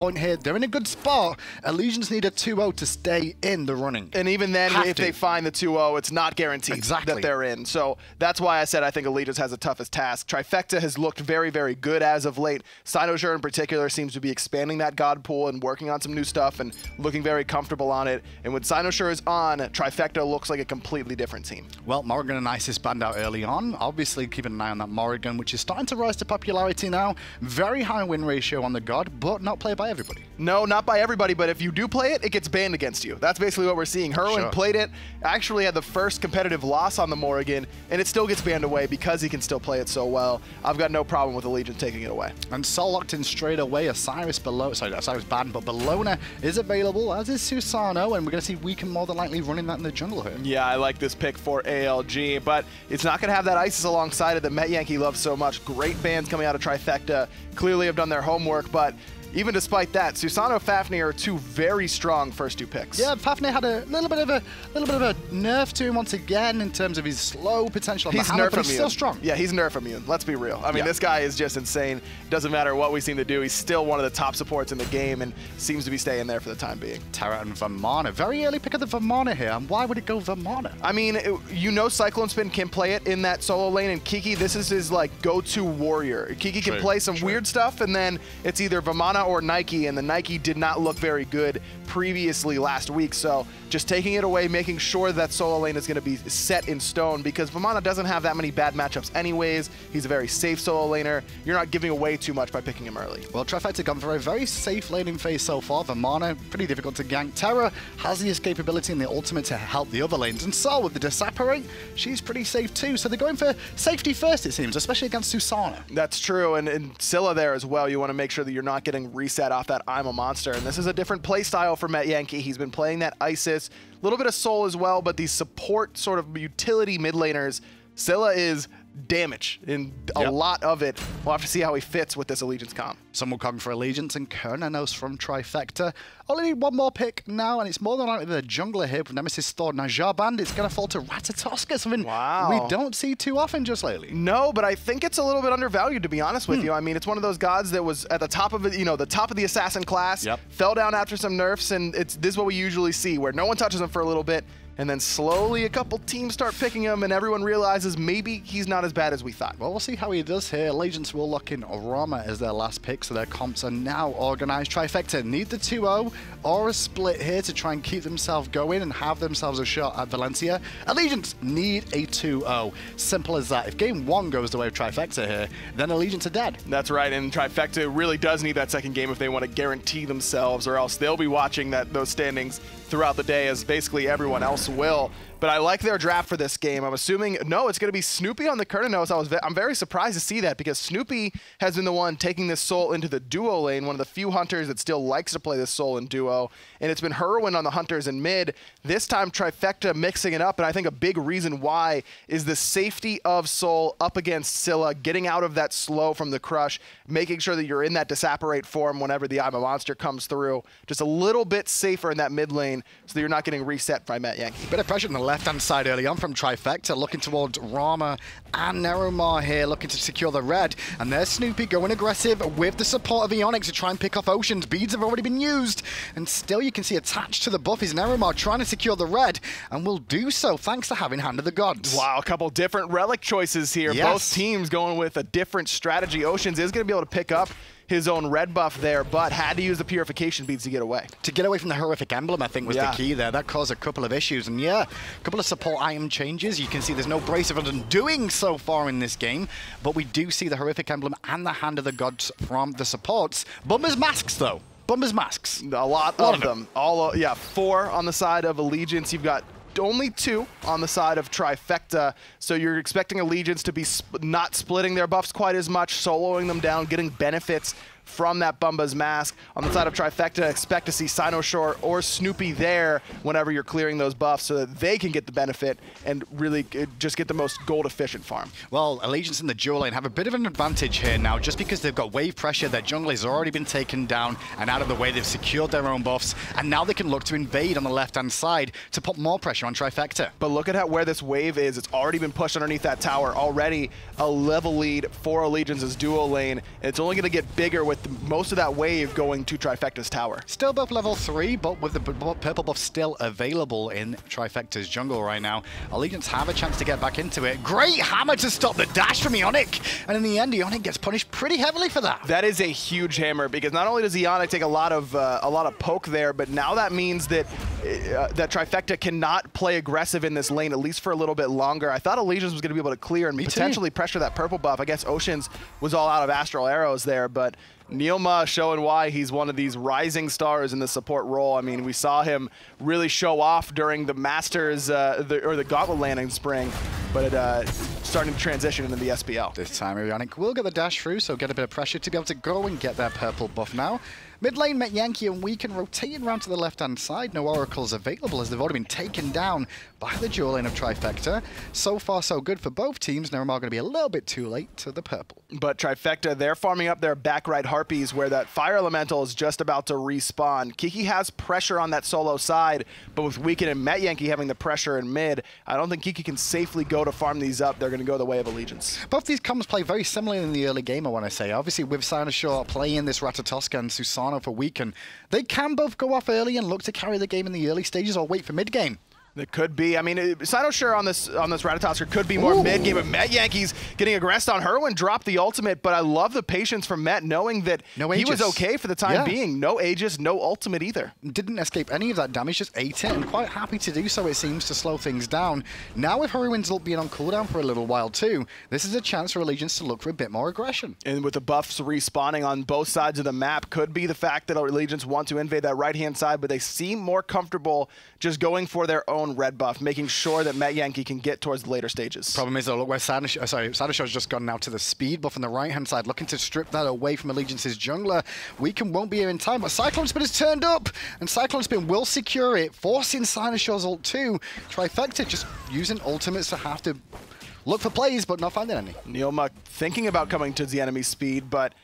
point here. They're in a good spot. Allegiance need a 2-0 to stay in the running. And even then, if they find the 2-0, it's not guaranteed that they're in. So that's why I said I think Allegiance has the toughest task. Trifecta has looked very, very good as of late. Cynosure in particular seems to be expanding that God pool and working on some new stuff and looking very comfortable on it. And when Cynosure is on, Trifecta looks like a completely different team. Well, Morrigan and Isis banned out early on. Obviously, keeping an eye on that Morrigan, which is starting to rise to popularity now. Very high win ratio on the God, but not played by everybody. No, not by everybody, but if you do play it, it gets banned against you. That's basically what we're seeing. Herwin played it, actually had the first competitive loss on the Morrigan, and it still gets banned away because he can still play it so well. I've got no problem with Allegiance taking it away. And Sol locked in straight away. Osiris below, sorry, Osiris banned, but Bellona is available, as is Susano, and we're going to see Weaken more than likely running that in the jungle here. Yeah, I like this pick for ALG, but it's not going to have that Isis alongside it that Met Yankee loves so much. Great bans coming out of Trifecta, clearly have done their homework, but even despite that, Susano, Fafnir are two very strong first two picks. Yeah, Fafnir had a little bit of a nerf to him once again in terms of his slow potential on the hammer, but he's still strong. Yeah, he's nerf immune. Let's be real. I mean, this guy is just insane. Doesn't matter what we seem to do. He's still one of the top supports in the game and seems to be staying there for the time being. Terra and Vamana. Very early pick of the Vamana here. And why would it go Vamana? I mean, you know Cyclone Spin can play it in that solo lane, and Kiki, this is his like go-to warrior. Kiki can play some weird stuff, and then it's either Vamana or Nike, and the Nike did not look very good previously last week, so just taking it away, making sure that solo lane is going to be set in stone, because Vamana doesn't have that many bad matchups anyways. He's a very safe solo laner. You're not giving away too much by picking him early. Well, Trifecta gone for a very safe laning phase so far. Vamana, pretty difficult to gank. Terra has the escapability and the ultimate to help the other lanes, and Sol with the Disapparate, she's pretty safe too, so they're going for safety first, it seems, especially against Susana. That's true, and Scylla there as well. You want to make sure that you're not getting reset off that I'm a Monster, and this is a different play style for Met Yankee. He's been playing that Isis, a little bit of Soul as well, but these support sort of utility mid laners, Scylla is damage in a lot of it. We'll have to see how he fits with this Allegiance comp. Someone coming for Allegiance and Kernanos from Trifecta. Only need one more pick now, and it's more than likely the jungler here with Nemesis Thor. Najar band, it's going to fall to Ratatoska, something we don't see too often just lately. No, but I think it's a little bit undervalued, to be honest with you. I mean, it's one of those gods that was at the top of it, you know, the top of the assassin class, fell down after some nerfs, and this is what we usually see, where no one touches him for a little bit, and then slowly a couple teams start picking him, and everyone realizes maybe he's not as bad as we thought. Well, we'll see how he does here. Allegiance will lock in Rama as their last pick, so their comps are now organized. Trifecta need the 2-0 or a split here to try and keep themselves going and have themselves a shot at Valencia. Allegiance need a 2-0. Simple as that. If game one goes the way of Trifecta here, then Allegiance are dead. That's right, and Trifecta really does need that second game if they want to guarantee themselves, or else they'll be watching those standings throughout the day, as basically everyone else will. But I like their draft for this game. I'm assuming, no, it's going to be Snoopy on the Kernanos. I'm very surprised to see that, because Snoopy has been the one taking this Soul into the duo lane, one of the few hunters that still likes to play this Soul in duo. And it's been Herwin on the hunters in mid. This time, Trifecta mixing it up, and I think a big reason why is the safety of Soul up against Scylla, getting out of that slow from the crush, making sure that you're in that Disapparate form whenever the I'm a Monster comes through. Just a little bit safer in that mid lane so that you're not getting reset by Met Yankee. Bit of pressure on the left-hand side early on from Trifecta, looking towards Rama and Neromar here, looking to secure the red. And there's Snoopy going aggressive with the support of Ionic to try and pick off Oceans. Beads have already been used, and still you can see attached to the buff is Neromar trying to secure the red, and will do so thanks to having Hand of the Gods. Wow, a couple different relic choices here. Both teams going with a different strategy. Oceans is going to be able to pick up his own red buff there, but had to use the purification beads to get away. To get away from the horrific emblem, I think, was the key there. That caused a couple of issues. And yeah, a couple of support item changes. You can see there's no Brace of Undoing so far in this game, but we do see the horrific emblem and the Hand of the Gods from the supports. Bummer's masks, though. Bummer's masks. A lot of them. All, 4 on the side of Allegiance. You've got only 2 on the side of Trifecta, so you're expecting Allegiance to be not splitting their buffs quite as much, soloing them down, getting benefits from that Bumba's Mask. On the side of Trifecta, expect to see Cynosure or Snoopy there whenever you're clearing those buffs so that they can get the benefit and really just get the most gold-efficient farm. Well, Allegiance in the dual lane have a bit of an advantage here now, just because they've got wave pressure, their jungle has already been taken down and out of the way, they've secured their own buffs, and now they can look to invade on the left-hand side to put more pressure on Trifecta. But look at where this wave is. It's already been pushed underneath that tower. Already a level lead for Allegiance's dual lane, and it's only going to get bigger with with most of that wave going to Trifecta's tower. Still buff level 3, but with the purple buff still available in Trifecta's jungle right now, Allegiance have a chance to get back into it. Great hammer to stop the dash from Ionic, and in the end, Ionic gets punished pretty heavily for that. That is a huge hammer, because not only does Ionic take a lot of poke there, but now that means that that Trifecta cannot play aggressive in this lane, at least for a little bit longer. I thought Allegiance was going to be able to clear and potentially pressure that purple buff. I guess Oceans was all out of Astral Arrows there, but Neilma showing why he's one of these rising stars in the support role. I mean, we saw him really show off during the Masters, or the Gauntlet landing spring, but it starting to transition into the SPL. This time, Ionic will get the dash through, so get a bit of pressure to be able to go and get that purple buff now. Mid lane, Met Yankee and Weaken rotating around to the left-hand side. No oracles available as they've already been taken down by the dual lane of Trifecta. So far, so good for both teams. Nevermore going to be a little bit too late to the purple. But Trifecta, they're farming up their back right Harpies where that Fire Elemental is just about to respawn. Kiki has pressure on that solo side, but with Weaken and Met Yankee having the pressure in mid, I don't think Kiki can safely go to farm these up. They're going to go the way of Allegiance. Both these comms play very similarly in the early game, I want to say. Obviously, with Sinosure playing this Ratatoska and Susano for Weaken, they can both go off early and look to carry the game in the early stages or wait for mid-game. It could be. I mean, Sinosure on this Ratatosker could be more mid-game, but Met Yankee's getting aggressed on her when dropped the ultimate, but I love the patience from Met knowing that he was okay for the time being. No Aegis, no ultimate either. Didn't escape any of that damage, just ate it, and quite happy to do so, it seems, to slow things down. Now with Heroine's ult being on cooldown for a little while too, this is a chance for Allegiance to look for a bit more aggression. And with the buffs respawning on both sides of the map, could be the fact that Allegiance want to invade that right-hand side, but they seem more comfortable just going for their own red buff, making sure that Met Yankee can get towards the later stages. Problem is, though, look where Sinoshure's just gone now to the speed buff on the right-hand side, looking to strip that away from Allegiance's jungler. Weaken won't be here in time, but Cyclone Spin has turned up, and Cyclone Spin will secure it, forcing Sinoshure's ult too. Trifecta just using ultimates to have to look for plays, but not finding any. Neilma thinking about coming to the enemy's speed, but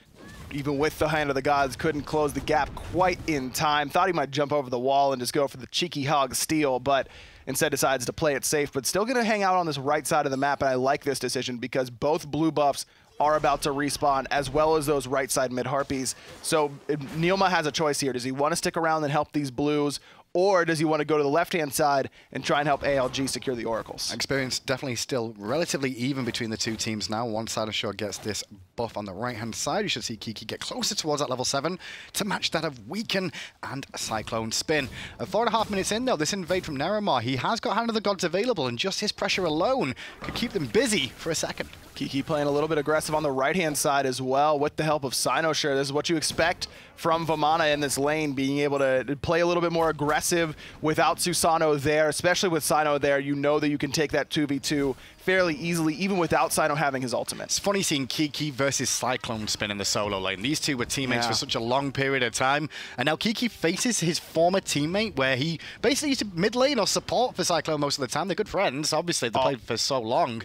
even with the Hand of the Gods, couldn't close the gap quite in time. Thought he might jump over the wall and just go for the cheeky hog steal, but instead decides to play it safe, but still going to hang out on this right side of the map, and I like this decision because both blue buffs are about to respawn, as well as those right side mid Harpies. So Neilma has a choice here. Does he want to stick around and help these blues, or does he want to go to the left-hand side and try and help ALG secure the oracles? Experience definitely still relatively even between the two teams now. One side of Shore gets this buff on the right-hand side. You should see Kiki get closer towards that level 7 to match that of Weaken and Cyclone Spin. 4.5 minutes in, though, this invade from Neramar. He has got Hand of the Gods available, and just his pressure alone could keep them busy for a second. Kiki playing a little bit aggressive on the right-hand side as well with the help of Sinosure. This is what you expect from Vamana in this lane, being able to play a little bit more aggressive without Susano there, especially with Sino there. You know that you can take that 2v2 fairly easily, even without Sino having his ultimate. It's funny seeing Kiki versus Cyclone Spin in the solo lane. These two were teammates for such a long period of time, and now Kiki faces his former teammate where he basically used to mid lane or support for Cyclone most of the time. They're good friends. Obviously, they played for so long.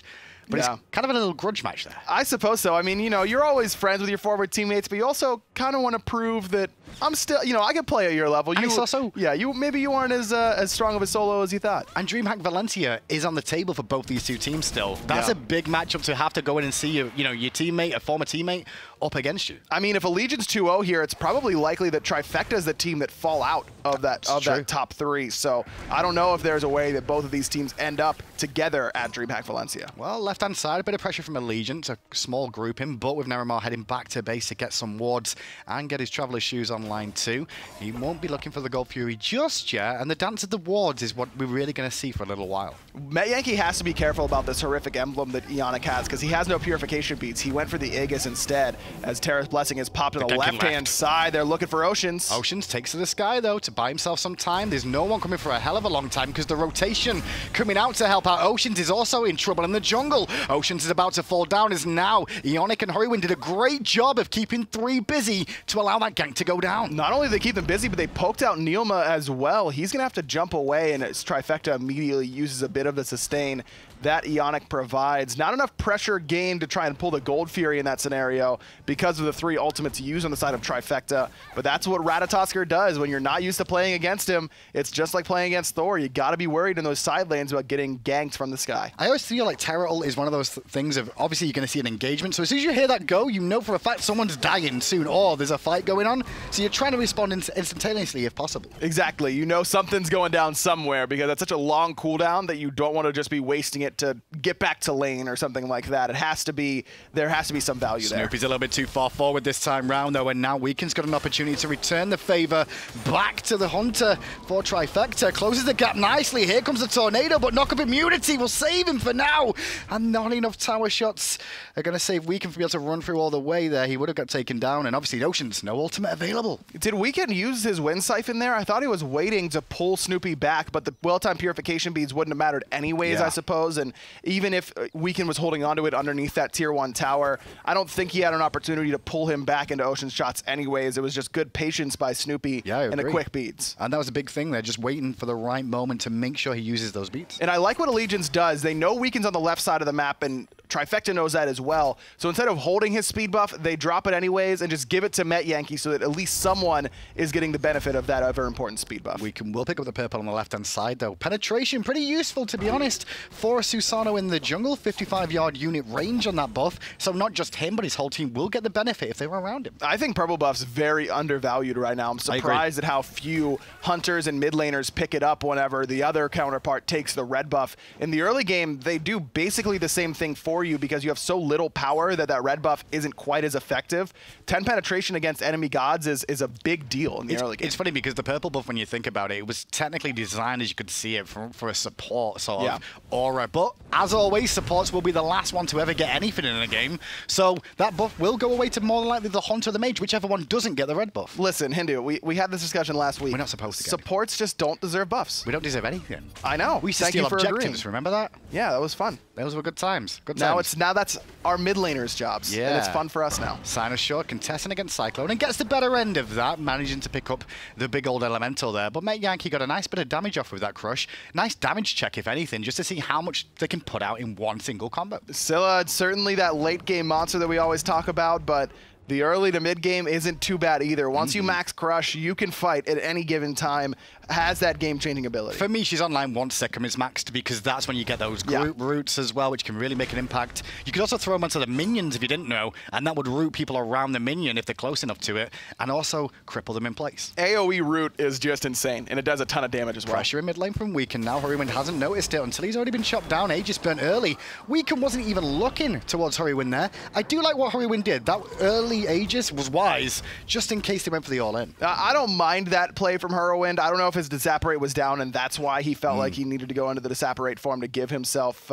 But it's kind of a little grudge match there. I suppose so. I mean, you know, you're always friends with your forward teammates, but you also kind of want to prove that I'm still, you know, I can play at your level. Maybe you aren't as strong of a solo as you thought. And DreamHack Valencia is on the table for both these two teams still. That's a big matchup to have to go in and see your teammate, a former teammate, up against you. I mean, if Allegiance 2-0 here, it's probably likely that Trifecta is the team that fall out of that top 3. So I don't know if there's a way that both of these teams end up together at DreamHack Valencia. Well, left-hand side, a bit of pressure from Allegiance, a small grouping, but with Neramar heading back to base to get some wards and get his Traveler's Shoes online too. He won't be looking for the Gold Fury just yet, and the dance of the wards is what we're really going to see for a little while. Met Yankee has to be careful about this horrific emblem that Ionic has, because he has no purification beats. He went for the Aegis instead, as Terra's Blessing is popped on the left-hand side. They're looking for Oceans. Oceans takes to the sky, though, to buy himself some time. There's no one coming for a hell of a long time, because the rotation coming out to help out Oceans is also in trouble in the jungle. Oceans is about to fall down as now Ionic and Hurrywin did a great job of keeping 3 busy to allow that gank to go down. Not only did they keep them busy, but they poked out Neilma as well. He's going to have to jump away, and his Trifecta immediately uses a bit of the sustain. that Ionic provides. Not enough pressure gained to try and pull the Gold Fury in that scenario because of the 3 ultimates used on the side of Trifecta, but that's what Ratatoskr does. When you're not used to playing against him, it's just like playing against Thor. You got to be worried in those side lanes about getting ganked from the sky. I always feel like Terra ult is one of those things of, obviously you're going to see an engagement, so as soon as you hear that go, you know for a fact someone's dying soon, or there's a fight going on, so you're trying to respond instantaneously if possible. Exactly. You know something's going down somewhere because that's such a long cooldown that you don't want to just be wasting it to get back to lane or something like that. It has to be, there has to be some value there. Snoopy's a little bit too far forward this time round though, and now Weekend's got an opportunity to return the favor back to the Hunter for Trifecta. Closes the gap nicely. Here comes the tornado, but knock-up immunity will save him for now. And not enough tower shots are going to save Weekend from being able to run through all the way there. He would have got taken down, and obviously Ocean's no ultimate available. Did Weekend use his Wind Siphon there? I thought he was waiting to pull Snoopy back, but the well-timed purification beads wouldn't have mattered anyways, I suppose. And even if Weekend was holding onto it underneath that tier 1 tower, I don't think he had an opportunity to pull him back into Ocean's shots anyways. It was just good patience by Snoopy and the quick beats. And that was a big thing there, just waiting for the right moment to make sure he uses those beats. And I like what Allegiance does. They know Weekend's on the left side of the map, and Trifecta knows that as well. So instead of holding his speed buff, they drop it anyways and just give it to Met Yankee so that at least someone is getting the benefit of that ever important speed buff. Weekend will pick up the purple on the left-hand side, though. Penetration, pretty useful, to be honest, for Susano in the jungle. 55-yard unit range on that buff. So not just him, but his whole team will get the benefit if they were around him. I think purple buff's very undervalued right now. I'm surprised at how few hunters and mid laners pick it up whenever the other counterpart takes the red buff. In the early game, they do basically the same thing for you because you have so little power that that red buff isn't quite as effective. 10 penetration against enemy gods is a big deal in the early game. It's funny because the purple buff, when you think about it, it was technically designed, as you could see it, for a support sort of aura. But as always, supports will be the last one to ever get anything in a game. So that buff will go away to more than likely the Hunter or the Mage, whichever one doesn't get the red buff. Listen, Hindu, we had this discussion last week. We're not supposed to get supports just don't deserve buffs. We don't deserve anything. I know. We steal objectives, remember that? Yeah, that was fun. Those were good times. Good times. Now that's our mid laners' jobs. Yeah. And it's fun for us now. Sinus Short contesting against Cyclone and gets the better end of that, managing to pick up the big old elemental there. But Met Yankee got a nice bit of damage off with that crush. Nice damage check, if anything, just to see how much they can put out in one single combo. Scylla, certainly that late game monster that we always talk about, but the early to mid game isn't too bad either. Once you max crush, you can fight at any given time. Has that game-changing ability. For me, she's online once Second is maxed because that's when you get those group roots as well, which can really make an impact. You could also throw them onto the minions if you didn't know, and that would root people around the minion if they're close enough to it, and also cripple them in place. AoE root is just insane, and it does a ton of damage as well. Pressure in mid lane from Weekend now. Hurrywind hasn't noticed it until he's already been chopped down. Aegis burnt early. Weekend wasn't even looking towards Hurrywind there. I do like what Hurrywind did. That early Aegis was wise, just in case they went for the all-in. I don't mind that play from Hurrywind. I don't know if his Disapparate was down, and that's why he felt like he needed to go into the Disapparate form to give himself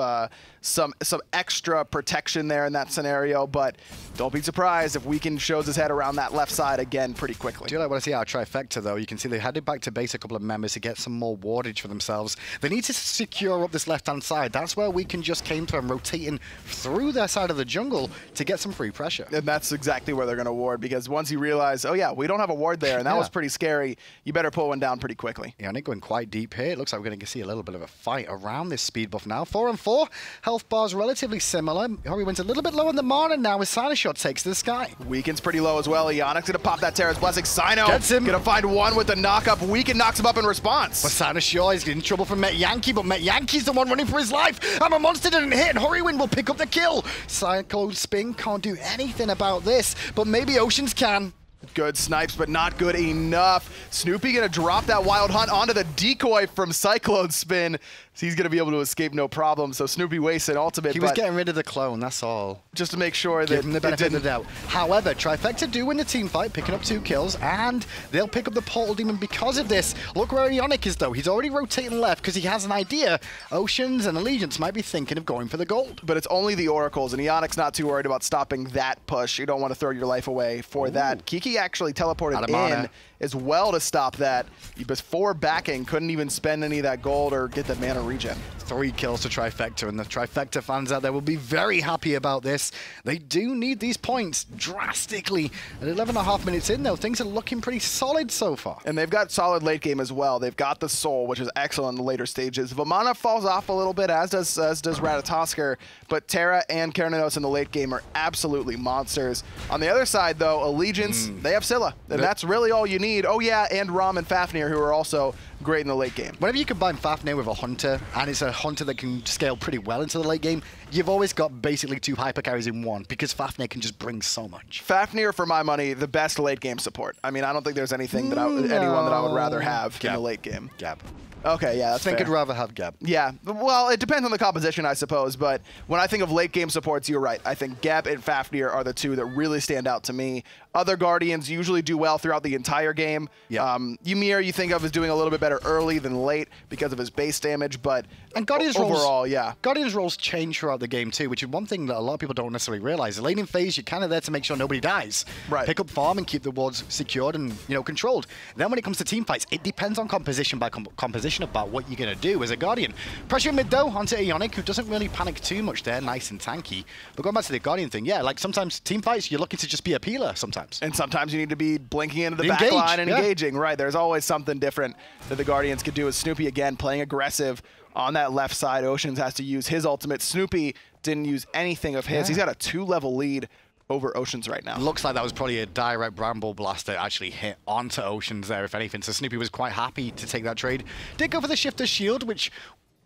some extra protection there in that scenario, but don't be surprised if Weekend shows his head around that left side again pretty quickly. I do like what I see out of Trifecta, though. You can see they headed back to base a couple of members to get some more wardage for themselves. They need to secure up this left-hand side. That's where Weekend just came to them, rotating through their side of the jungle to get some free pressure. And that's exactly where they're going to ward, because once you realize, oh yeah, we don't have a ward there, and that was pretty scary, you better pull one down pretty quickly. Yeah, and they're going quite deep here. It looks like we're going to see a little bit of a fight around this speed buff now. 4-on-4. Health bars relatively similar. Hurrywind's a little bit low in the mana now as Sinus Shot takes to the sky. Weekend's pretty low as well. Ionic's going to pop that Terra's Blessing. Sino gets him. Going to find one with the knock-up. Weekend knocks him up in response. But Sinus Shot is in trouble from Met Yankee, but Met Yankee's the one running for his life. I'm a monster didn't hit, and Hurrywind will pick up the kill. Cyclone Spin can't do anything about this, but maybe Oceans can. Good snipes, but not good enough. Snoopy gonna drop that Wild Hunt onto the decoy from Cyclone Spin. So he's gonna be able to escape no problem. So Snoopy wastes an ultimate. He was getting rid of the clone, that's all. Just to make sure that give him the benefit of the doubt. However, Trifecta do win the team fight, picking up 2 kills, and they'll pick up the Portal Demon because of this. Look where Ionic is, though. He's already rotating left because he has an idea. Oceans and Allegiance might be thinking of going for the gold. But it's only the Oracles, and Ionic's not too worried about stopping that push. You don't want to throw your life away for that. Kiki actually teleported in as well to stop that. Before backing, couldn't even spend any of that gold or get the mana regen. 3 kills to Trifecta, and the Trifecta fans out there will be very happy about this. They do need these points drastically. At 11.5 minutes in, though, things are looking pretty solid so far. And they've got solid late game as well. They've got the Soul, which is excellent in the later stages. Vamana falls off a little bit, as does Ratatoskr, but Terra and Kernanos in the late game are absolutely monsters. On the other side, though, Allegiance, they have Scylla, and that's really all you need. Oh yeah, and Rom and Fafnir, who are also great in the late game. Whenever you combine Fafnir with a Hunter, and it's a Hunter that can scale pretty well into the late game, you've always got basically 2 hyper carries in one, because Fafnir can just bring so much. Fafnir, for my money, the best late game support. I mean, I don't think there's anything that anyone that I would rather have in the late game. Gab. Okay, yeah, that's fair. I think I'd rather have Geb. Yeah, well, it depends on the composition, I suppose, but when I think of late game supports, you're right. I think Geb and Fafnir are the 2 that really stand out to me. Other Guardians usually do well throughout the entire game. Yeah. Ymir you think of as doing a little bit better early than late because of his base damage, but Guardians overall, roles, yeah. Guardians roles change throughout the game too, which is one thing that a lot of people don't necessarily realize. The laning phase, you're kind of there to make sure nobody dies. Right. Pick up farm and keep the wards secured and controlled. Then when it comes to team fights, it depends on composition by composition about what you're going to do as a Guardian. Pressure mid though onto Ionic, who doesn't really panic too much there, nice and tanky. But going back to the Guardian thing, yeah, like sometimes team fights, you're looking to just be a peeler sometimes. And sometimes you need to be blinking into the back line and engaging. Right, there's always something different that the Guardians could do. As Snoopy, again, playing aggressive on that left side. Oceans has to use his ultimate. Snoopy didn't use anything of his. He's got a 2-level lead over Oceans right now. Looks like that was probably a direct Bramble Blast that actually hit onto Oceans there, if anything. So Snoopy was quite happy to take that trade. Did go for the Shifter's Shield, which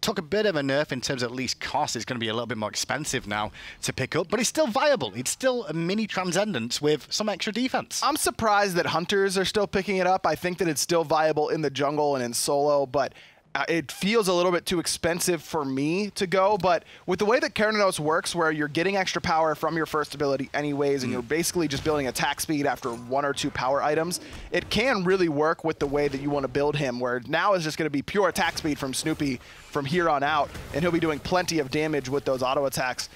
took a bit of a nerf in terms of at least cost. It's going to be a little bit more expensive now to pick up, but it's still viable. It's still a mini Transcendence with some extra defense. I'm surprised that Hunters are still picking it up. I think that it's still viable in the jungle and in solo, but it feels a little bit too expensive for me to go, but with the way that Kernanos works, where you're getting extra power from your first ability anyways, and you're basically just building attack speed after 1 or 2 power items, it can really work with the way that you want to build him, where now is just going to be pure attack speed from Snoopy from here on out, and he'll be doing plenty of damage with those auto attacks.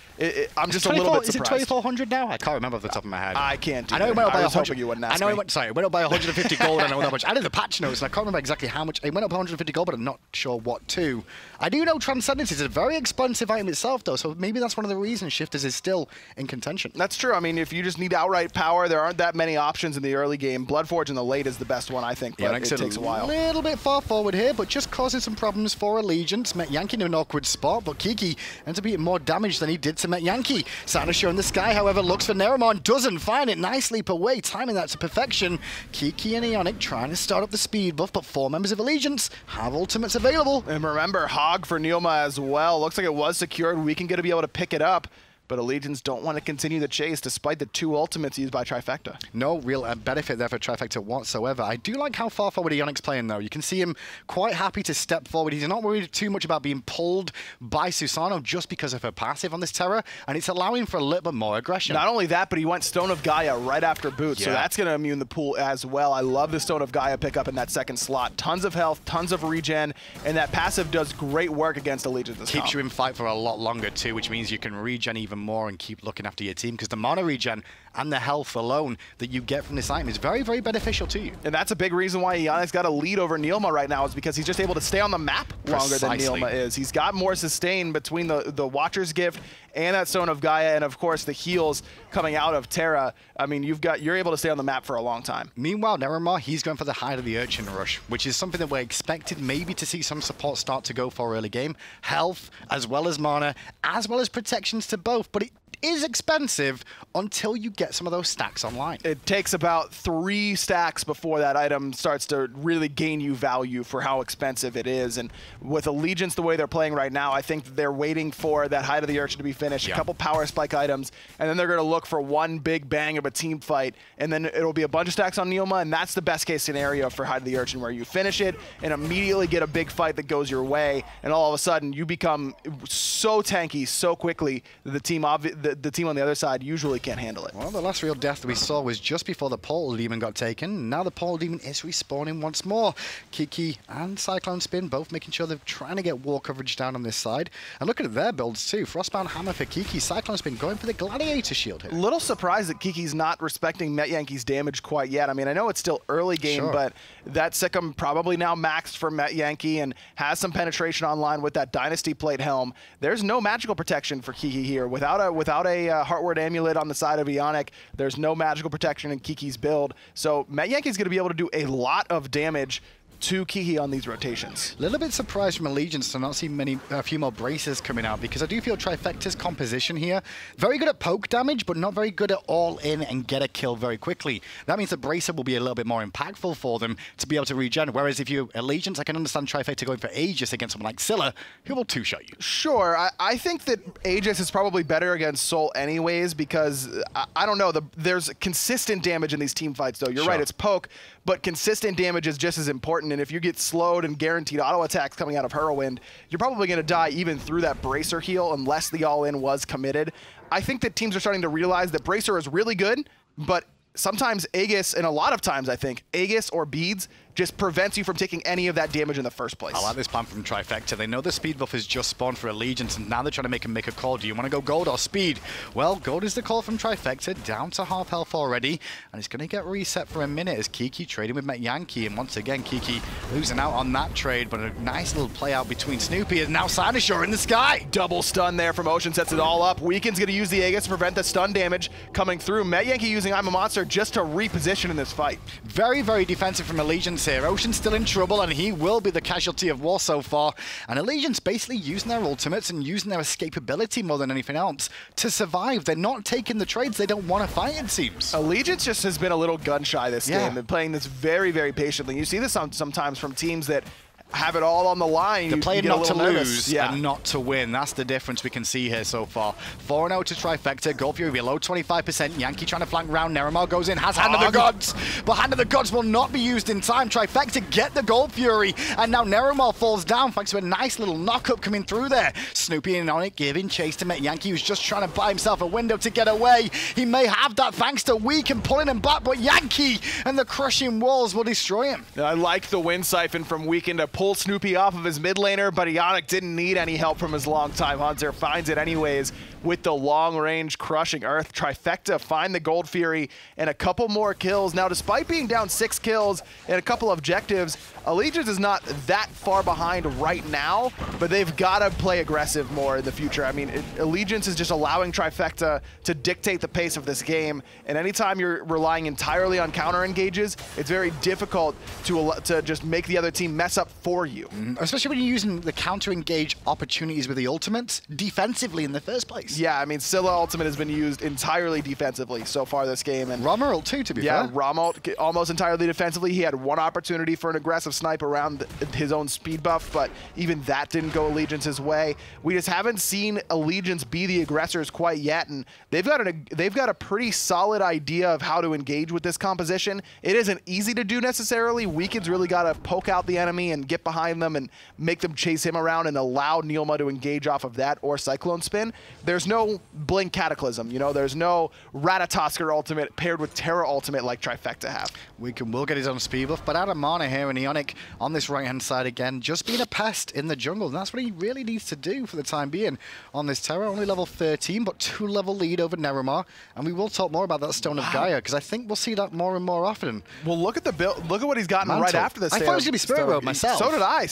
I'm just a little bit surprised. Is it 2,400 now? I can't remember off the top of my head. I can't do I know it went up by 100. You wouldn't ask me. It went up by 150 gold. I know that much. I did the patch notes, and I can't remember exactly how much. It went up by 150 gold, but I'm not sure what to. I do know Transcendence is a very expensive item itself, though, so maybe that's one of the reasons Shifters is still in contention. That's true. I mean, if you just need outright power, there aren't that many options in the early game. Bloodforge in the late is the best one, I think, but it takes a while. A little bit far forward here, but just causing some problems for Allegiance. Met Yankee in an awkward spot, but Kiki ends up eating more damage than he did to Met Yankee. Santa Show in the sky, however, looks for Neromon, doesn't find it. Nice leap away, timing that to perfection. Kiki and Ionic trying to start up the speed buff, but 4 members of Allegiance have ultimates available. And remember, Hog for Neoma as well. Looks like it was secured. Weekend going to be able to pick it up. But Allegiance don't want to continue the chase despite the 2 ultimates used by Trifecta. No real benefit there for Trifecta whatsoever. I do like how far forward Ionic's playing, though. You can see him quite happy to step forward. He's not worried too much about being pulled by Susano just because of her passive on this Terra, and it's allowing for a little bit more aggression. Not only that, but he went Stone of Gaia right after Boot, so that's going to immune the pool as well. I love the Stone of Gaia pickup in that second slot. Tons of health, tons of regen, and that passive does great work against Allegiance. Keeps you in fight for a lot longer, too, which means you can regen even more and keep looking after your team, because the mana regen and the health alone that you get from this item is very, very beneficial to you. And that's a big reason why Ionic's got a lead over Neoma right now, is because he's just able to stay on the map longer than Neoma is. He's got more sustain between the Watcher's Gift and that Stone of Gaia, and of course the heals coming out of Terra. I mean, you're able to stay on the map for a long time. Meanwhile, Neromar, he's going for the Hide of the Urchin rush, which is something that we're expected maybe to see some support start to go for early game. Health, as well as mana, as well as protections to both, but it is expensive until you get some of those stacks online. It takes about 3 stacks before that item starts to really gain you value for how expensive it is. And with Allegiance the way they're playing right now, I think they're waiting for that Hide of the Urchin to be finished, a couple power spike items, and then they're going to look for one big bang of a team fight, and then it'll be a bunch of stacks on Neoma, and that's the best case scenario for Hide of the Urchin, where you finish it and immediately get a big fight that goes your way, and all of a sudden you become so tanky so quickly that the team on the other side usually can't handle it. Well, the last real death that we saw was just before the Portal Demon got taken. Now the Portal Demon is respawning once more. Kiki and Cyclone Spin both making sure they're trying to get wall coverage down on this side. And look at their builds too. Frostbound Hammer for Kiki. Cyclone Spin going for the Gladiator Shield here. Little surprised that Kiki's not respecting Met Yankee's damage quite yet. I mean, I know it's still early game, but that Sikkim probably now maxed for Met Yankee and has some penetration online with that Dynasty Plate helm. There's no magical protection for Kiki here. Without a Heartward Amulet on the side of Ionic, there's no magical protection in Kiki's build. So Met Yankee's going to be able to do a lot of damage to Kiki on these rotations. A little bit surprised from Allegiance to not see a few more braces coming out, because I do feel Trifecta's composition here, very good at poke damage, but not very good at all in and get a kill very quickly. That means the bracer will be a little bit more impactful for them to be able to regen, whereas if you're Allegiance, I can understand Trifecta going for Aegis against someone like Scylla, who will two-shot you. Sure, I think that Aegis is probably better against Soul anyways, because, I don't know, there's consistent damage in these team fights, though. You're right, it's poke, but consistent damage is just as important. And if you get slowed and guaranteed auto attacks coming out of Whirlwind, you're probably going to die even through that Bracer heal unless the all-in was committed. I think that teams are starting to realize that Bracer is really good, but sometimes Aegis, and a lot of times I think, Aegis or Beads just prevents you from taking any of that damage in the first place. I like this plan from Trifecta. They know the speed buff has just spawned for Allegiance, and now they're trying to make a call. Do you want to go gold or speed? Well, gold is the call from Trifecta, down to half health already, and it's going to get reset for a minute as Kiki trading with Met Yankee, and once again, Kiki losing out on that trade, but a nice little play out between Snoopy and now Cynosure in the sky. Double stun there from Ocean, sets it all up. Weekend's going to use the Aegis to prevent the stun damage coming through. Met Yankee using I'm a Monster just to reposition in this fight. Very, very defensive from Allegiance here. Ocean's still in trouble, and he will be the casualty of war so far. And Allegiance basically using their ultimates and using their escapability more than anything else to survive. They're not taking the trades. They don't want to fight, it seems. Allegiance just has been a little gun-shy this game and playing this very, very patiently. You see this sometimes from teams that have it all on the line. They're playing not to lose yeah. and not to win. That's the difference we can see here so far. 4-0 to Trifecta. Gold Fury below 25%. Yankee trying to flank round. Nerimar goes in, has Hand of the Gods. But Hand of the Gods will not be used in time. Trifecta get the Gold Fury. And now Nerimar falls down thanks to a nice little knock-up coming through there. Snoopy and Onic giving chase to Met Yankee, who's just trying to buy himself a window to get away. He may have that thanks to Weekend pulling him back, but Yankee and the crushing walls will destroy him. I like the wind siphon from Weekend to pull Snoopy off of his mid laner, but Ionic didn't need any help from his longtime hunter. Finds it anyways with the long-range crushing earth. Trifecta find the Gold Fury and a couple more kills. Now, despite being down 6 kills and a couple objectives, Allegiance is not that far behind right now, but they've got to play aggressive more in the future. I mean, Allegiance is just allowing Trifecta to dictate the pace of this game, and anytime you're relying entirely on counter engages, it's very difficult to just make the other team mess up for you. Especially when you're using the counter engage opportunities with the ultimates defensively in the first place. Yeah, I mean, Scylla ultimate has been used entirely defensively so far this game. And Rama ult too, to be fair. Yeah, Rama almost entirely defensively. He had one opportunity for an aggressive snipe around his own speed buff, but even that didn't go Allegiance's way. We just haven't seen Allegiance be the aggressors quite yet, and they've got a pretty solid idea of how to engage with this composition. It isn't easy to do necessarily. Weekend's really got to poke out the enemy and get behind them and make them chase him around and allow Neilma to engage off of that or Cyclone Spin. There's no Blink Cataclysm, you know, there's no Ratatosker ultimate paired with Terra ultimate like Trifecta have. Weekend will get his own speed buff, but out of mana here and Ionic on this right-hand side again, just being a pest in the jungle, and that's what he really needs to do for the time being on this Terra. Only level 13, but 2-level lead over Nerimar, and we will talk more about that Stone of Gaia, because I think we'll see that more and more often. Well, look at the build. Look at what he's gotten right after this. I thought it was going to be Spirit Robe myself. So did I.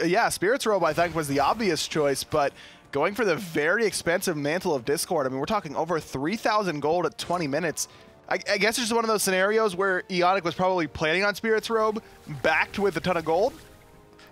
Yeah, Spirit's Robe I think was the obvious choice, but going for the very expensive Mantle of Discord, I mean, we're talking over 3,000 gold at 20 minutes. I guess it's just one of those scenarios where Ionic was probably planning on Spirit's Robe, backed with a ton of gold,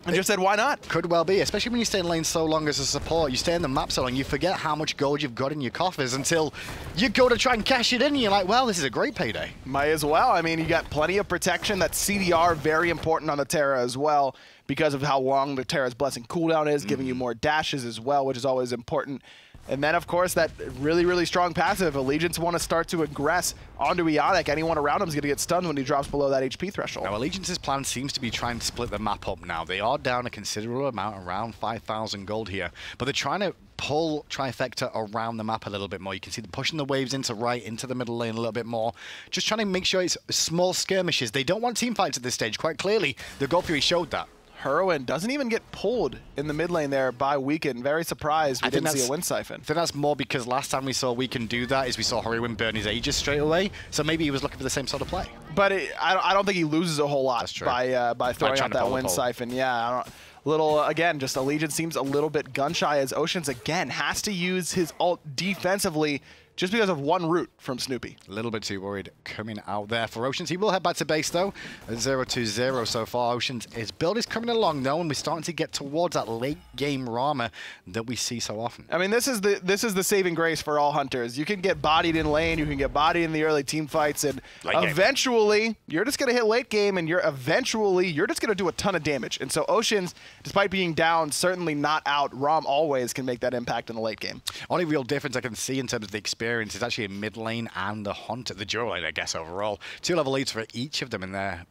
and just said, why not? Could well be, especially when you stay in lane so long as a support. You stay in the map so long, you forget how much gold you've got in your coffers until you go to try and cash it in, and you're like, well, this is a great payday. Might as well. I mean, you got plenty of protection. That CDR, very important on the Terra as well, because of how long the Terra's Blessing cooldown is, giving you more dashes as well, which is always important. And then, of course, that really, really strong passive. Allegiance want to start to aggress onto Ionic. Anyone around him is going to get stunned when he drops below that HP threshold. Now, Allegiance's plan seems to be trying to split the map up now. They are down a considerable amount, around 5,000 gold here, but they're trying to pull Trifecta around the map a little bit more. You can see them pushing the waves into the middle lane a little bit more. Just trying to make sure it's small skirmishes. They don't want team fights at this stage. Quite clearly, the Gold Fury showed that. Heroin doesn't even get pulled in the mid lane there by Weekend. Very surprised we didn't see a Wind Siphon. I think that's more because last time we saw Weekend do that is we saw Heroin burn his Aegis straight away. So maybe he was looking for the same sort of play. But I don't think he loses a whole lot by throwing out that Wind Siphon. Yeah, again, just Allegiance seems a little bit gun shy as Oceans again has to use his ult defensively just because of one root from Snoopy. A little bit too worried coming out there for Oceans. He will head back to base, though. 0-2-0 so far. Oceans, his build is coming along, though, and we're starting to get towards that late-game Rama that we see so often. I mean, this is the saving grace for all hunters. You can get bodied in lane, you can get bodied in the early team fights, and eventually, you're just going to hit late game, and you're just going to do a ton of damage. And so Oceans, despite being down, certainly not out. Rom always can make that impact in the late game. Only real difference I can see in terms of the experience is actually in mid lane and the hunt at the dual lane, I guess, overall. 2 level leads for each of them in their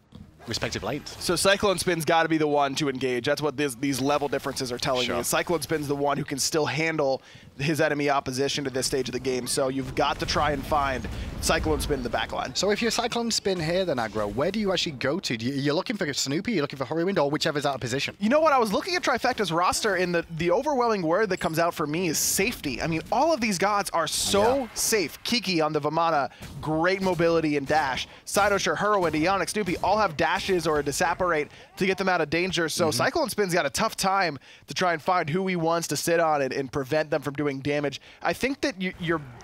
respective lanes. So Cyclone Spin's got to be the one to engage. That's what these level differences are telling me. Cyclone Spin's the one who can still handle his enemy opposition to this stage of the game. So you've got to try and find Cyclone Spin in the back line. So if you're Cyclone Spin here, then Aggro, where do you actually go to? You're looking for Snoopy, you're looking for Hurrywind, or whichever's out of position? You know what? I was looking at Trifecta's roster, and the overwhelming word that comes out for me is safety. I mean, all of these gods are so safe. Kiki on the Vamana, great mobility and dash. Cynosure, Hurrywind, Ionic, Snoopy all have dashes or a Disapparate to get them out of danger. So Cyclone Spin's got a tough time to try and find who he wants to sit on and prevent them from doing damage. I think that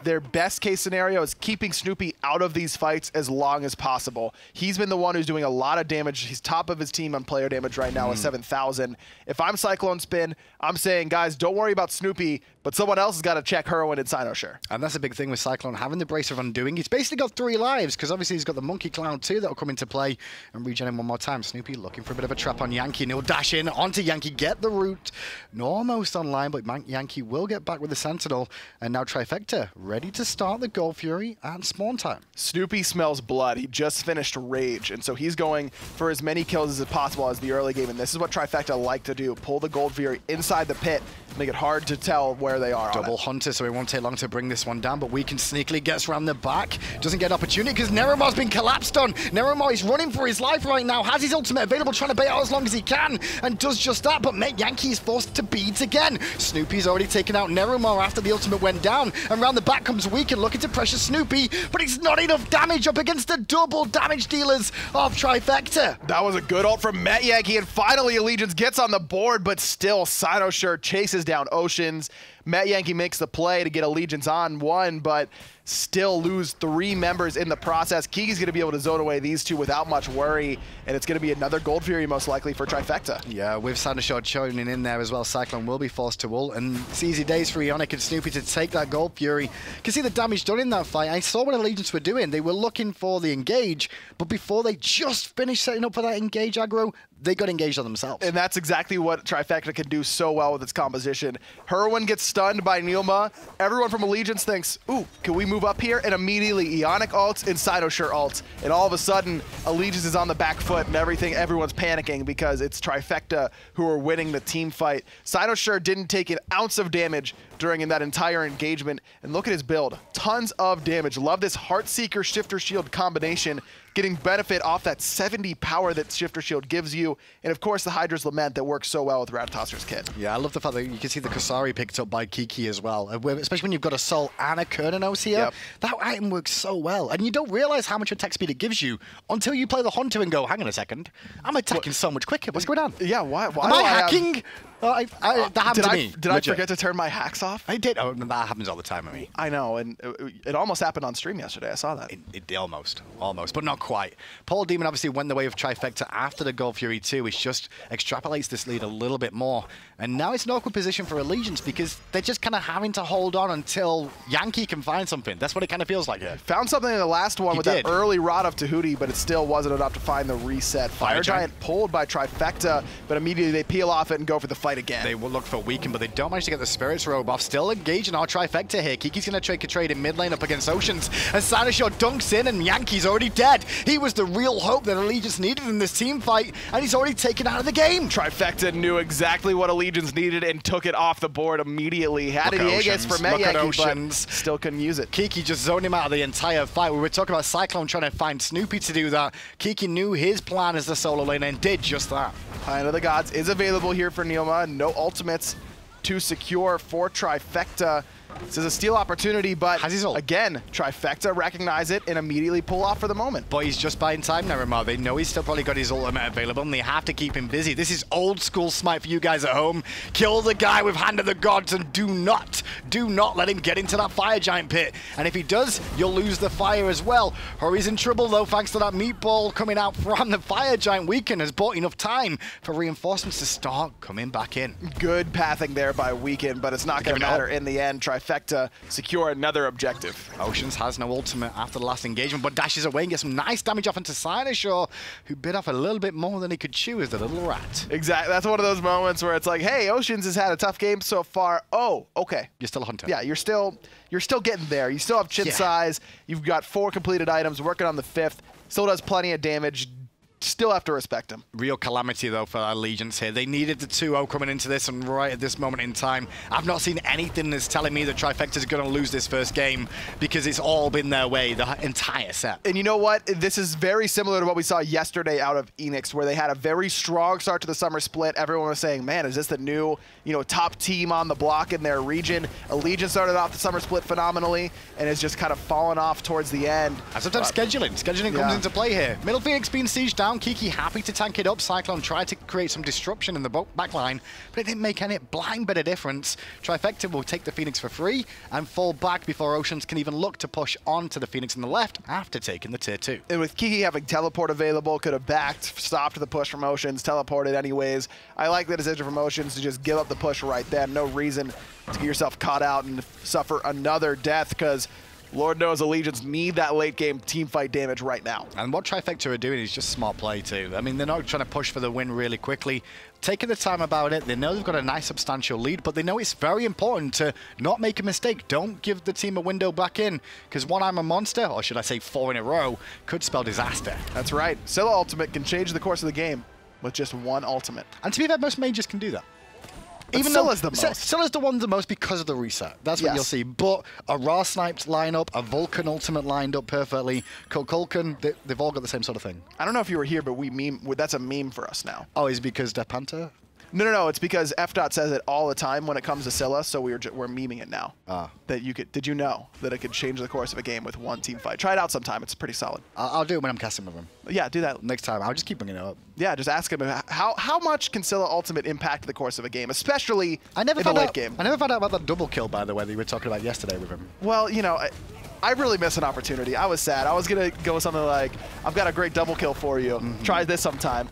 their best case scenario is keeping Snoopy out of these fights as long as possible. He's been the one who's doing a lot of damage. He's top of his team on player damage right now with 7,000. If I'm Cyclone Spin, I'm saying, guys, don't worry about Snoopy, but someone else has got to check Heroin and Cynosure. And that's a big thing with Cyclone, having the Brace of Undoing. He's basically got 3 lives, because obviously he's got the Monkey Cloud too that'll come into play and regen him one more time. Snoopy looking for a bit of a trap on Yankee, and he'll dash in onto Yankee, get the root. Almost online, but Yankee will get back with the Sentinel. And now Trifecta ready to start the Gold Fury and spawn time. Snoopy smells blood. He just finished Rage, and so he's going for as many kills as possible as the early game, and this is what Trifecta like to do. Pull the Gold Fury inside the pit, make it hard to tell where they are. Double Hunter, so it won't take long to bring this one down, but Weekend sneakily gets around the back. Doesn't get an opportunity because Neromar's been collapsed on. Neromar is running for his life right now, has his ultimate available, trying to bait out as long as he can, and does just that, but Yankee is forced to beads again. Snoopy's already taken out Neromar after the ultimate went down, and round the back comes Weekend looking to pressure Snoopy, but it's not enough damage up against the double damage dealers of Trifecta. That was a good ult from Met Yankee, and finally Allegiance gets on the board, but still Cynosure chases down Oceans. Met Yankee makes the play to get Allegiance on 1, but still lose 3 members in the process. Kiki's going to be able to zone away these 2 without much worry, and it's going to be another Gold Fury most likely for Trifecta. Yeah, with Cynosure joining in there as well, Cyclone will be forced to ult, and it's easy days for Ionic and Snoopy to take that Gold Fury. You can see the damage done in that fight. I saw what Allegiance were doing. They were looking for the engage, but before they just finished setting up for that engage aggro, they got engaged on themselves. And that's exactly what Trifecta can do so well with its composition. Heroin gets stunned by Neilma. Everyone from Allegiance thinks, ooh, can we move up here? And immediately Ionic ults and Cynosure ults. And all of a sudden, Allegiance is on the back foot and everyone's panicking because it's Trifecta who are winning the team fight. Cynosure didn't take an ounce of damage during that entire engagement. And look at his build. Tons of damage. Love this Heartseeker Shifter Shield combination, getting benefit off that 70 power that Shifter Shield gives you, and of course the Hydra's Lament that works so well with Ratatosser's kit. Yeah, I love the fact that you can see the Kasari picked up by Kiki as well, especially when you've got a Soul and a Kernanos here. Yep. That item works so well, and you don't realize how much attack speed it gives you until you play the Hunter and go, hang on a second, I'm attacking so much quicker. What's going on? Yeah, why am I hacking? That happened to me. Did I forget to turn my hacks off? I did. Oh, that happens all the time to me. I know, and it almost happened on stream yesterday. I saw that. It almost, but not quite. Paul Demon obviously went the way of Trifecta after the Gold Fury 2, which just extrapolates this lead a little bit more. And now it's an awkward position for Allegiance because they're just kind of having to hold on until Yankee can find something. That's what it kind of feels like here. Found something in the last one with that early rod of Tahuti, but it still wasn't enough to find the reset. Fire Giant pulled by Trifecta, but immediately they peel off it and go for the fight again. They will look for Weaken, but they don't manage to get the Spirits Robe off. Still engaging our Trifecta here. Kiki's going to take a trade in mid lane up against Oceans. And Cynosure dunks in, and Yankee's already dead. He was the real hope that Allegiance needed in this team fight, and he's already taken out of the game. Trifecta knew exactly what Allegiance needed and took it off the board immediately. Had it Aegis for Met Yankee, but still couldn't use it. Kiki just zoned him out of the entire fight. We were talking about Cyclone trying to find Snoopy to do that. Kiki knew his plan as the solo lane and did just that. Hand of the Gods is available here for Neoma. No ultimates to secure for Trifecta. This is a steal opportunity, but again, Trifecta recognize it and immediately pull off for the moment. But he's just buying time now, Remar. They know he's still probably got his ultimate available, and they have to keep him busy. This is old school Smite for you guys at home. Kill the guy with Hand of the Gods, and do not let him get into that Fire Giant pit. And if he does, you'll lose the fire as well. Hurry's in trouble, though, thanks to that meatball coming out from the Fire Giant. Weaken has bought enough time for reinforcements to start coming back in. Good pathing there by Weaken, but it's not going to matter in the end. Trifecta secure another objective. Oceans has no ultimate after the last engagement, but dashes away and gets some nice damage off into Cynosure, who bit off a little bit more than he could chew as the little rat. Exactly. That's one of those moments where it's like, hey, Oceans has had a tough game so far. Oh, okay. You're still a hunter. Yeah, you're still getting there. You still have chin size. You've got 4 completed items, working on the 5th. Still does plenty of damage. Still have to respect him. Real calamity, though, for Allegiance here. They needed the 2-0 coming into this, and right at this moment in time, I've not seen anything that's telling me that Trifecta is going to lose this first game, because it's all been their way the entire set. And you know what? This is very similar to what we saw yesterday out of Enix, where they had a very strong start to the summer split. Everyone was saying, man, is this the new, top team on the block in their region? Allegiance started off the summer split phenomenally, and has just kind of fallen off towards the end. And sometimes scheduling comes into play here. Middle Phoenix being sieged down. Kiki happy to tank it up. Cyclone tried to create some disruption in the back line, but it didn't make any blind bit of difference. Trifecta will take the Phoenix for free and fall back before Oceans can even look to push onto the Phoenix on the left after taking the tier 2. And with Kiki having teleport available, could have backed, stopped the push from Oceans, teleported anyways. I like the decision from Oceans to just give up the push right then. No reason to get yourself caught out and suffer another death, because Lord knows Allegiance need that late game team fight damage right now. And what Trifecta are doing is just smart play too. I mean, they're not trying to push for the win really quickly. Taking the time about it, they know they've got a nice substantial lead, but they know it's very important to not make a mistake. Don't give the team a window back in, because one I'm a monster, or should I say 4 in a row, could spell disaster. That's right. Scylla ultimate can change the course of the game with just 1 ultimate. And to be fair, most mages can do that. Even Scylla's the most. Scylla's the one the most because of the reset. That's what you'll see. But a Ra sniped lineup, a Vulcan ultimate lined up perfectly. Kukulkan, they've all got the same sort of thing. I don't know if you were here, but that's a meme for us now. Oh, is it because they're Panther? No. It's because FDOT says it all the time when it comes to Scylla, so we're memeing it now. That you could. Did you know that it could change the course of a game with 1 team fight? Try it out sometime. It's pretty solid. I'll do it when I'm casting with him. Yeah, do that next time. I'll just keep bringing it up. Yeah, just ask him how much can Scylla ultimate impact the course of a game, especially in the late game. I never found out about that double kill, by the way, that you were talking about yesterday with him. Well, I really missed an opportunity. I was sad. I was gonna go with something like, "I've got a great double kill for you. Try this sometime."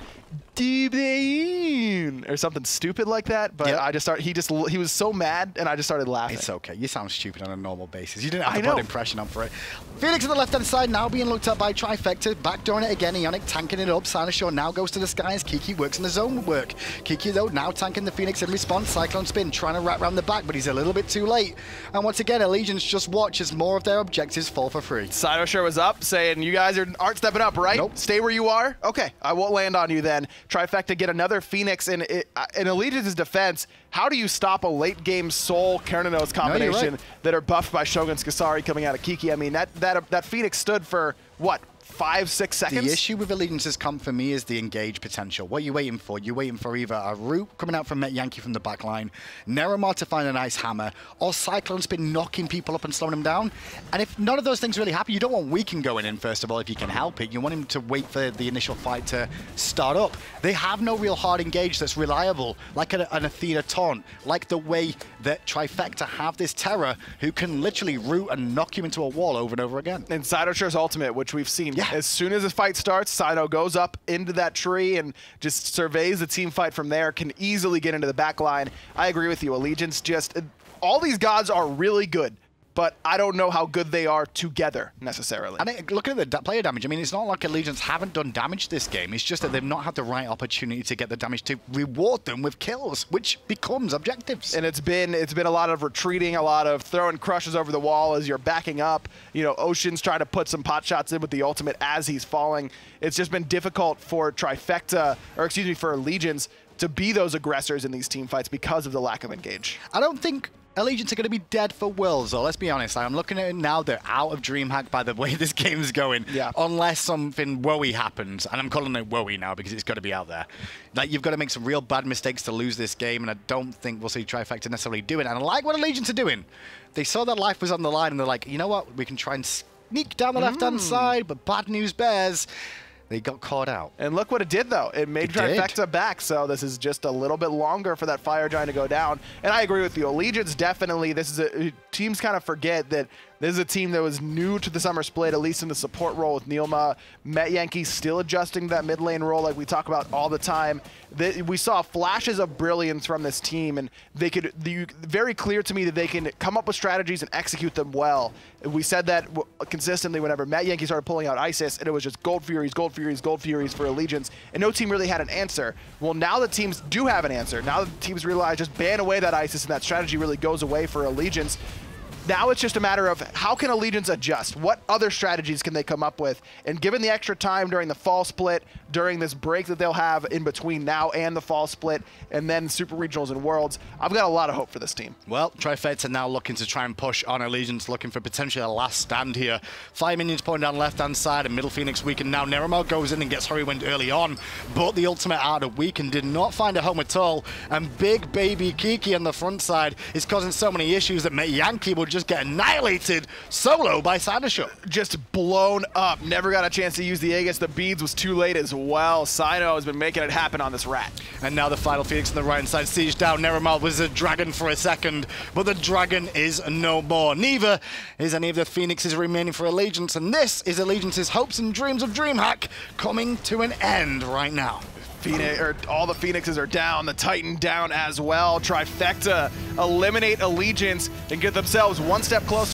Or something stupid like that, but I just started. He was so mad, and I just started laughing. It's okay. You sound stupid on a normal basis. You didn't have to put an impression on for it. Phoenix on the left-hand side now being looked at by Trifecta. Backdooring it again. Ionic tanking it up. Cynosure now goes to the skies. Kiki works in the zone work. Kiki, though, now tanking the Phoenix in response. Cyclone spin, trying to wrap around the back, but he's a little bit too late. And once again, Allegiance just watch as more of their objectives fall for free. Cynosure was up, saying, you guys aren't stepping up, right? Nope. Stay where you are? Okay, I won't land on you then. Trifecta get another Phoenix in Allegiance's defense. How do you stop a late game Soul Kernanos combination that are buffed by Shogun Skasari coming out of Kiki? I mean, that Phoenix stood for what? 5-6 seconds? The issue with Allegiance's comp for me is the engage potential. What are you waiting for? You're waiting for either a root coming out from Met Yankee from the backline, Neramar to find a nice hammer, or Cyclone Spin knocking people up and slowing them down. And if none of those things really happen, you don't want Weaken going in, first of all, if you can help it. You want him to wait for the initial fight to start up. They have no real hard engage that's reliable, like an Athena taunt, like the way that Trifecta have this Terror who can literally root and knock you into a wall over and over again. And Cynoshure's ultimate, which we've seen. As soon as the fight starts, Cyno goes up into that tree and just surveys the team fight from there, can easily get into the back line. I agree with you. Allegiance just... all these gods are really good, but I don't know how good they are together necessarily. And look at the player damage. I mean, it's not like Allegiance haven't done damage this game. It's just that they've not had the right opportunity to get the damage to reward them with kills, which becomes objectives. And it's been a lot of retreating, a lot of throwing crushes over the wall as you're backing up. You know, Ocean's trying to put some pot shots in with the ultimate as he's falling. It's just been difficult for Trifecta, or excuse me, for Allegiance to be those aggressors in these team fights because of the lack of engage. I don't think Allegiance are going to be dead for Worlds, though. Let's be honest. I'm looking at it now. They're out of DreamHack by the way this game's going. Yeah. Unless something woey happens. And I'm calling it woey now because it's got to be out there. Like, you've got to make some real bad mistakes to lose this game, and I don't think we'll see Trifecta necessarily do it. And I like what Allegiance are doing. They saw that life was on the line, and they're like, you know what? We can try and sneak down the left-hand side, but bad news bears. They got caught out. And look what it did, though. It made Trifecta back, so this is just a little bit longer for that Fire Giant to go down. And I agree with you. Allegiance, definitely, this is teams kind of forget that this is a team that was new to the summer split, at least in the support role with Neilma. Met Yankee still adjusting that mid lane role like we talk about all the time. We saw flashes of brilliance from this team, and very clear to me that they can come up with strategies and execute them well. We said that consistently whenever Met Yankee started pulling out Isis, and it was just Gold Furies, Gold Furies, Gold Furies for Allegiance, and no team really had an answer. Well, now the teams do have an answer. Now the teams realize just ban away that Isis, and that strategy really goes away for Allegiance. Now it's just a matter of how can Allegiance adjust? What other strategies can they come up with? And given the extra time during the fall split, during this break that they'll have in between now and the fall split, and then Super Regionals and Worlds, I've got a lot of hope for this team. Well, Trifecta now looking to try and push on Allegiance, looking for potentially a last stand here. 5 minions pulling down left-hand side, and Middle Phoenix weakened. Now Neramel goes in and gets Hurrywind early on, but the ultimate out of weakened did not find a home at all, and big baby Kiki on the front side is causing so many issues that Met Yankee will just get annihilated solo by Sandershot. Just blown up. Never got a chance to use the Aegis. The beads was too late as well. Sino has been making it happen on this rat. And now the final Phoenix on the right side siege down. Neramel was a dragon for a second, but the dragon is no more. Neither is any of the Phoenixes remaining for Allegiance, and this is Allegiance's hopes and dreams of DreamHack coming to an end right now. All the Phoenixes are down, the Titan down as well. Trifecta eliminate Allegiance and get themselves one step closer.